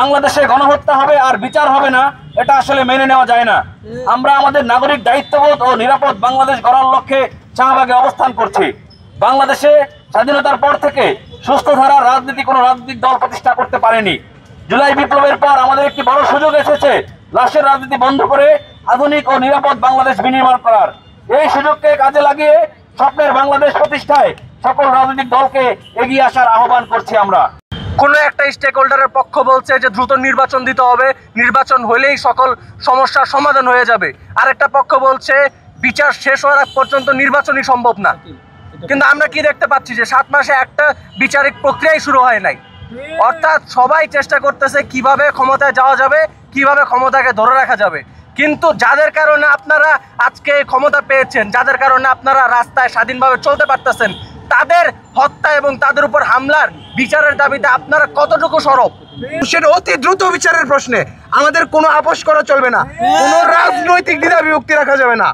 বাংলাদেশে গণহত্যা হবে আর বিচার হবে না, এটা আসলে মেনে নেওয়া যায় না। আমরা আমাদের নাগরিক দায়িত্ববোধ ও নিরাপদ বাংলাদেশ গড়ার লক্ষ্যে শাহবাগে অবস্থান করছি। বাংলাদেশে স্বাধীনতার পর থেকে সুস্থ ধারার রাজনীতি কোনো রাজনৈতিক দল প্রতিষ্ঠা করতে পারেনি। জুলাই বিপ্লবের পর আমাদের একটি বড় সুযোগ এসেছে লাশের রাজনীতি বন্ধ করে আধুনিক ও নিরাপদ বাংলাদেশ বিনির্মাণ করার। এই সুযোগকে কাজে লাগিয়ে স্বপ্নের বাংলাদেশ প্রতিষ্ঠায় সকল রাজনৈতিক দলকে এগিয়ে আসার আহ্বান করছি আমরা। কোনো একটা স্টেক হোল্ডারের পক্ষ বলছে যে দ্রুত নির্বাচন দিতে হবে, নির্বাচন হলেই সকল সমস্যার সমাধান হয়ে যাবে। আরেকটা পক্ষ বলছে বিচার শেষ হওয়ার আগ পর্যন্ত নির্বাচনই সম্ভব না। কিন্তু আমরা কি দেখতে পাচ্ছি যে 7 মাসে একটা বিচারিক প্রক্রিয়াই শুরু হয় নাই। অর্থাৎ সবাই চেষ্টা করতেছে কিভাবে ক্ষমতায় যাওয়া যাবে, কিভাবে ক্ষমতাকে ধরে রাখা যাবে। কিন্তু যাদের কারণে আপনারা আজকে ক্ষমতা পেয়েছেন, যাদের কারণে আপনারা রাস্তায় স্বাধীনভাবে চলতে পারতেছেন, তাদের হত্যা এবং তাদের উপর হামলার বিচারের দাবিতে আপনারা কতটুকু সরব? সেটা অতি দ্রুত বিচারের প্রশ্নে আমাদের কোনো আপোষ করা চলবে না, কোনো রাজনৈতিক দ্বিধা বিভক্তি রাখা যাবে না।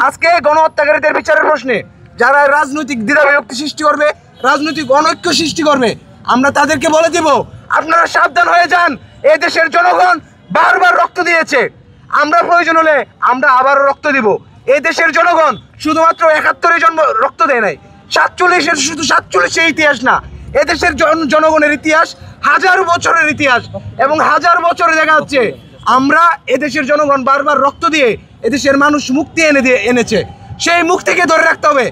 আজকে গণহত্যাকারীদের বিচারের প্রশ্নে যারা রাজনৈতিক দ্বিধা বিভক্তি সৃষ্টি করবে, রাজনৈতিক অনৈক্য সৃষ্টি করবে, আমরা তাদেরকে বলে দিব আপনারা সাবধান হয়ে যান। এই দেশের জনগণ বারবার রক্ত দিয়েছে, আমরা প্রয়োজন হলে আমরা আবারও রক্ত দিব। এই দেশের জনগণ শুধুমাত্র 71 জন্ম রক্ত দেয় নাই, 47-এর শুধু 47 ইতিহাস না, এদেশের জনগণের ইতিহাস হাজার বছরের ইতিহাস। এবং হাজার বছরে দেখা যাচ্ছে আমরা এদেশের জনগণ বারবার রক্ত দিয়ে এদেশের মানুষ মুক্তি এনেছে। সেই মুক্তিকে ধরে রাখতে হবে।